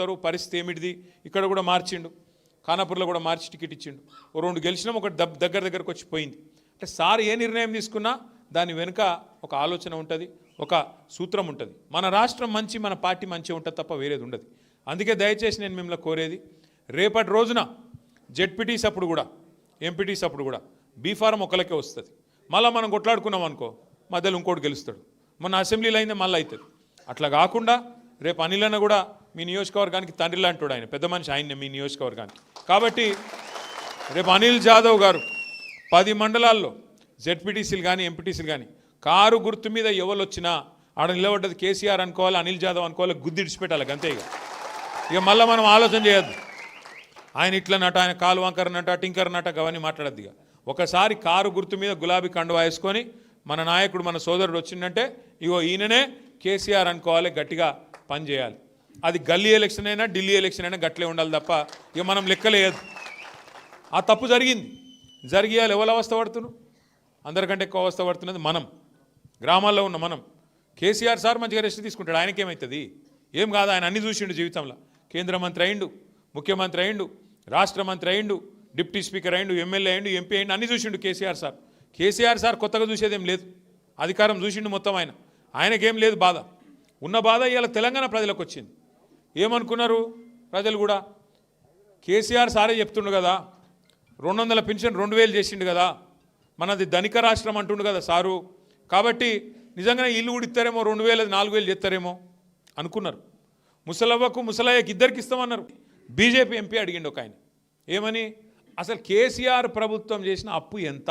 పరిస్థితి ఏమిటిది ఇక్కడ కూడా మార్చిండు ఖానాపూర్లో కూడా మార్చి టికెట్ ఇచ్చిండు ఓ రెండు గెలిచినాం ఒకటి దగ్గరకు వచ్చి పోయింది అంటే సార్ ఏ నిర్ణయం తీసుకున్నా దాని వెనుక ఒక ఆలోచన ఉంటుంది ఒక సూత్రం ఉంటుంది మన రాష్ట్రం మంచి మన పార్టీ మంచి ఉంటుంది తప్ప వేరేది ఉండదు అందుకే దయచేసి నేను మిమ్మల్ని కోరేది రేపటి రోజున జెడ్పీటీస్ అప్పుడు కూడా ఎంపీటీస్ అప్పుడు కూడా బీఫారం ఒకరికే వస్తుంది మళ్ళీ మనం కొట్లాడుకున్నాం అనుకో మధ్యలో ఇంకోటి గెలుస్తాడు మొన్న అసెంబ్లీలో అయిందే మళ్ళీ అవుతుంది అట్లా కాకుండా రేపు అనిల్ అన్న కూడా మీ నియోజకవర్గానికి తండ్రి లాంటి ఆయన పెద్ద మనిషి ఆయన్నే మీ నియోజకవర్గానికి కాబట్టి రేపు అనిల్ జాదవ్ గారు 10 మండలాల్లో జెడ్పీటీసీలు కానీ ఎంపీటీసీలు కానీ కారు గుర్తు మీద ఎవరు వచ్చినా ఆడ నిలబడ్డది కేసీఆర్ అనుకోవాలి అనిల్ జాదవ్ అనుకోవాలి గుద్ది ఇడిచిపెట్టాలి అంతే ఇక మళ్ళీ మనం ఆలోచన చేయొద్దు ఆయన ఇట్లనట ఆయన కాలు వంకరనట టింకరనట అవన్నీ మాట్లాడద్దు ఇక ఒకసారి కారు గుర్తు మీద గులాబీ కండువా వేసుకొని మన నాయకుడు మన సోదరుడు వచ్చిందంటే ఇగో ఈయననే కేసీఆర్ అనుకోవాలి గట్టిగా పనిచేయాలి అది గల్లీ ఎలక్షన్ అయినా ఢిల్లీ ఎలక్షన్ అయినా గట్లే ఉండాలి తప్ప ఇక మనం లెక్కలేదు ఆ తప్పు జరిగియాలి ఎవరు అవస్థ పడుతున్నాం అందరికంటే ఎక్కువ అవస్థ పడుతున్నది మనం గ్రామాల్లో ఉన్న మనం కేసీఆర్ సార్ మంచిగా రెస్ట్ తీసుకుంటాడు ఆయనకేమవుతుంది ఏం కాదు ఆయన అన్ని చూసిండు జీవితంలో కేంద్ర మంత్రి అయిండు ముఖ్యమంత్రి అయిండు రాష్ట్ర మంత్రి అయిండు డిప్యూటీ స్పీకర్ అయిండు ఎమ్మెల్యే అయిండు ఎంపీ అయిండు అన్ని చూసిండు కేసీఆర్ సార్ కొత్తగా చూసేదేం లేదు అధికారం చూసిండు మొత్తం ఆయనకేం లేదు బాధ ఉన్న బాధ ఇవాళ తెలంగాణ ప్రజలకు వచ్చింది ఏమనుకున్నారు ప్రజలు కూడా కేసీఆర్ సారే చెప్తుండు కదా 200 పెన్షన్ 2000 చేసిండు కదా మనది ధనిక రాష్ట్రం అంటుండు కదా సారు కాబట్టి నిజంగానే ఇల్లు కూడా ఇస్తారేమో 2000 4000 చేస్తారేమో అనుకున్నారు ముసలవ్వకు ముసలయ్యకి ఇద్దరికి ఇస్తామన్నారు బీజేపీ ఎంపీ అడిగిండు ఒక ఆయన ఏమని అసలు కేసీఆర్ ప్రభుత్వం చేసిన అప్పు ఎంత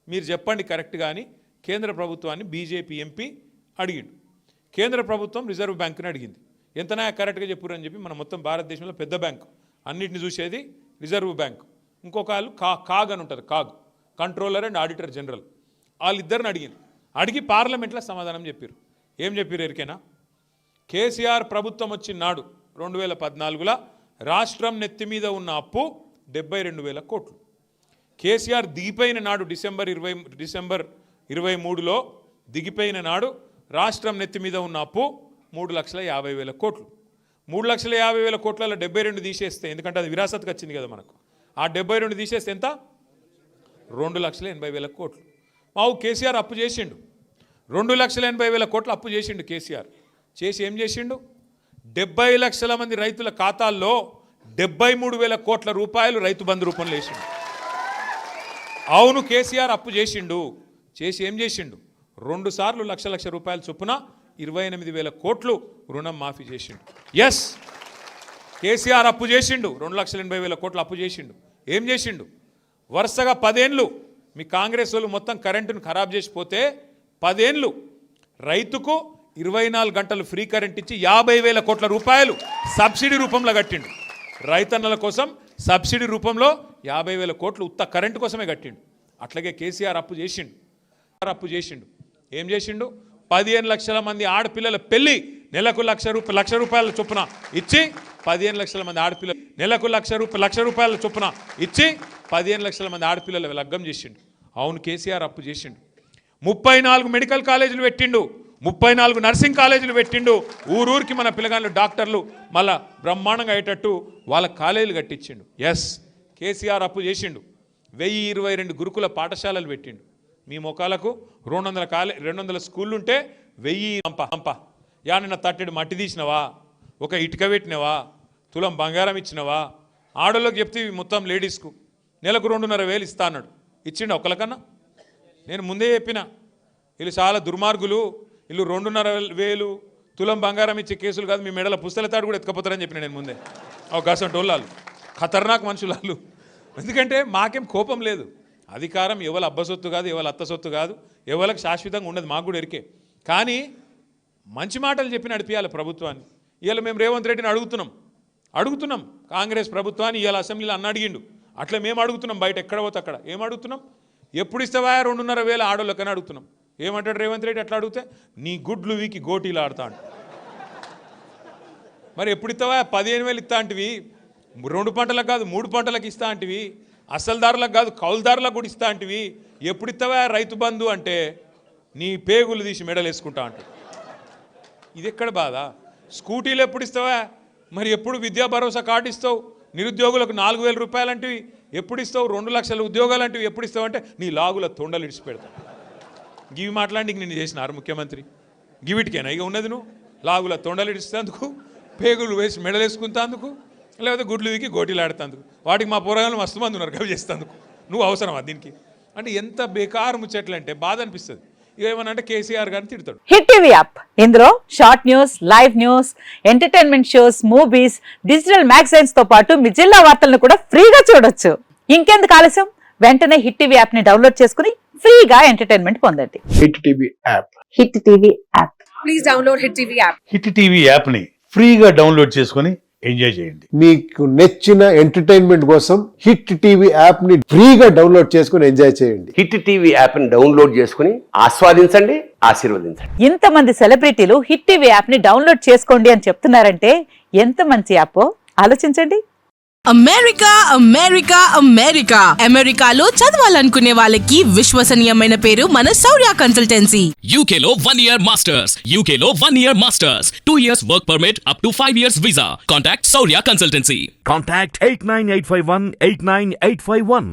మీరు చెప్పండి కరెక్ట్ కానీ కేంద్ర ప్రభుత్వాన్ని బీజేపీ ఎంపీ అడిగిండు కేంద్ర ప్రభుత్వం రిజర్వ్ బ్యాంకుని అడిగింది ఎంతనా కరెక్ట్గా చెప్పురు అని చెప్పి మన మొత్తం భారతదేశంలో పెద్ద బ్యాంకు అన్నింటిని చూసేది రిజర్వ్ బ్యాంకు ఇంకొక వాళ్ళు కాగ్ అని ఉంటుంది CAG controller and auditor general వాళ్ళిద్దరిని అడిగి పార్లమెంట్లో సమాధానం చెప్పారు ఏం చెప్పారు ఎరికేనా కేసీఆర్ ప్రభుత్వం వచ్చిన నాడు 2014లో రాష్ట్రం నెత్తి మీద ఉన్న అప్పు 72,000 కోట్లు కేసీఆర్ దిగిపోయిన నాడు డిసెంబర్ 23లో దిగిపోయిన నాడు రాష్ట్రం నెత్తి మీద ఉన్న అప్పు 3,50,000 కోట్లు 3,50,000 కోట్లలో 72 తీసేస్తే ఎందుకంటే అది విరాసత్కి వచ్చింది కదా మనకు ఆ 72 తీసేస్తే ఎంత 2,80,000 కోట్లు మావు కేసీఆర్ అప్పు చేసిండు 2,80,000 కోట్లు అప్పు చేసిండు కేసీఆర్ చేసి ఏం చేసిండు 70 లక్షల మంది రైతుల ఖాతాల్లో 73,000 కోట్ల రూపాయలు రైతు బంధు రూపంలో వేసిండు అవును కేసీఆర్ అప్పు చేసిండు చేసి ఏం చేసిండు 2 సార్లు లక్ష రూపాయల చొప్పున 28,000 కోట్లు రుణం మాఫీ చేసిండు ఎస్ కేసీఆర్ అప్పు చేసిండు 2,80,000 కోట్లు అప్పు చేసిండు ఏం చేసిండు వరుసగా 10 ఏళ్ళు మీ కాంగ్రెస్ వాళ్ళు మొత్తం కరెంటును ఖరాబ్ చేసిపోతే 10 ఏళ్ళు రైతుకు 24 గంటలు ఫ్రీ కరెంట్ ఇచ్చి 50,000 కోట్ల రూపాయలు సబ్సిడీ రూపంలో కట్టిండు రైతన్నల కోసం సబ్సిడీ రూపంలో 50,000 కోట్లు ఉత్త కరెంటు కోసమే కట్టిండు అట్లాగే కేసీఆర్ అప్పు చేసిండు ఏం చేసిండు 15 లక్షల మంది ఆడపిల్లల పెళ్లి నెలకు లక్ష రూపాయల చొప్పున ఇచ్చి 15 లక్షల మంది ఆడపిల్లలు నెలకు లక్ష రూపాయల చొప్పున ఇచ్చి 15 లక్షల మంది ఆడపిల్లలు లగ్గం చేసిండు అవును కేసీఆర్ అప్పు చేసిండు 34 మెడికల్ కాలేజీలు పెట్టిండు 34 నర్సింగ్ కాలేజీలు పెట్టిండు ఊరూరికి మన పిల్లగాళ్ళు డాక్టర్లు మళ్ళా బ్రహ్మాండంగా అయ్యేటట్టు వాళ్ళ కాలేజీలు కట్టించిండు ఎస్ కేసీఆర్ అప్పు చేసిండు 1022 గురుకుల పాఠశాలలు పెట్టిండు మీ మొక్కలకు 200 స్కూళ్ళు ఉంటే 1000 పంప యానన్న తట్టెడు మట్టి తీసినవా ఒక ఇటుక పెట్టినవా తులం బంగారం ఇచ్చినవా ఆడోళ్ళకి చెప్తే మొత్తం లేడీస్కు నెలకు 2,500 ఇస్తా అన్నాడు ఇచ్చిండు ఒకళ్ళకన్నా నేను ముందే చెప్పిన వీళ్ళు చాలా దుర్మార్గులు వీళ్ళు 2,500 తులం బంగారం ఇచ్చే కేసులు కాదు మీ మెడల పుస్తలతాడు కూడా ఎత్తుకపోతారని చెప్పిన నేను ముందే గసంటి వాళ్ళు ఖతర్నాక్ మనుషులు వాళ్ళు ఎందుకంటే మాకేం కోపం లేదు అధికారం ఎవరి అబ్బ సొత్తు కాదు ఎవరి అత్త సొత్తు కాదు ఎవరికి శాశ్వతంగా ఉండదు మాకు కూడా ఎరికే కానీ మంచి మాటలు చెప్పి నడిపించాలి ప్రభుత్వాన్ని ఇవాళ మేము రేవంత్ రెడ్డిని అడుగుతున్నాం కాంగ్రెస్ ప్రభుత్వాన్ని ఇవాళ అసెంబ్లీలో అన్న అడిగిండు అట్లా మేము అడుగుతున్నాం బయట ఎక్కడ పోతే అక్కడ ఏం అడుగుతున్నాం ఎప్పుడు ఇస్తావా 2,500 ఆడోళ్ళకని అడుగుతున్నాం ఏమంటాడు రేవంత్ రెడ్డి అట్లా అడిగితే నీ గుడ్లు వీకి గోటీలు ఆడతాడు మరి ఎప్పుడు ఇస్తావా 15,000 ఇస్తా అంటివి 2 పంటలకు కాదు 3 పంటలకు ఇస్తా అంటివి అసలుదారులకు కాదు కౌలుదారులకు కూడా ఇస్తా అంటివి ఎప్పుడు ఇస్తావా రైతు బంధు అంటే నీ పేగులు తీసి మెడలు వేసుకుంటా అంట ఇది ఎక్కడ బాధ స్కూటీలు ఎప్పుడు ఇస్తావా మరి ఎప్పుడు విద్యా భరోసా కార్డు ఇస్తావు, నిరుద్యోగులకు 4,000 రూపాయలు అంటివి ఎప్పుడు ఇస్తావు, 2 లక్షల ఉద్యోగాలు అంటివి ఎప్పుడు ఇస్తావు అంటే నీ లాగుల తొండలు ఇడిచి పెడతావు. గివి మాట్లాడి నిన్ను చేసినారు ముఖ్యమంత్రి, గివిటికేనా ఇక ఉన్నది? నువ్వు లాగుల తొండలు ఇడిస్తేందుకు, పేగులు వేసి మెడలేసుకుంటేందుకు, లేకపోతే గుడ్లు వీకి గోటీలు ఆడుతందుకు. వాటికి మా పోరగాళ్ళు మస్తు మంది ఉన్నారు కవి చేస్తేందుకు. నువ్వు అవసరమా దీనికి? అంటే ఎంత బేకారు ముచ్చట్లు అంటే బాధ అనిపిస్తుంది. ఏమనంటే కేసీఆర్ గారిని తిడతాడు. హిట్ టీవీ యాప్, ఇందులో short news, live news, entertainment shows, movies, digital magazines తో పాటు మీ జిల్లా వార్తలను కూడా ఫ్రీగా చూడొచ్చు. ఇంకెందుకు ఆలస్యం, వెంటనే హిట్ టీవీ యాప్ ని డౌన్లోడ్ చేసుకుని ఫ్రీగా ఎంటర్టైన్మెంట్ పొందండి. Hit TV app. Hit TV app. Please download hit TV app. Hit TV యాప్ని ఫ్రీగా డౌన్లోడ్ చేసుకొని ఎంజాయ్ చేయండి. మీకు నచ్చిన ఎంటర్టైన్మెంట్ కోసం హిట్ టీవీ యాప్ ని ఫ్రీగా డౌన్లోడ్ చేసుకుని ఎంజాయ్ చేయండి. హిట్ టీవీ యాప్ని డౌన్లోడ్ చేసుకుని ఆస్వాదించండి, ఆశీర్వదించండి. ఇంతమంది సెలబ్రిటీలు హిట్ టీవీ యాప్ ని డౌన్లోడ్ చేసుకోండి అని చెప్తున్నారంటే ఎంత మంచి యాప్ ఆలోచించండి. అమెరికా అమెరికా అమెరికా అమెరికాలో చదవాలనుకునే వాళ్ళకి విశ్వసనీయమైన పేరు మన శౌర్య కన్సల్టెన్సీ. UK లో 1 year masters, UK లో 1 year masters, 2 years work permit up to 5 years visa. Contact Saurya Consultancy. Contact 89851 89851.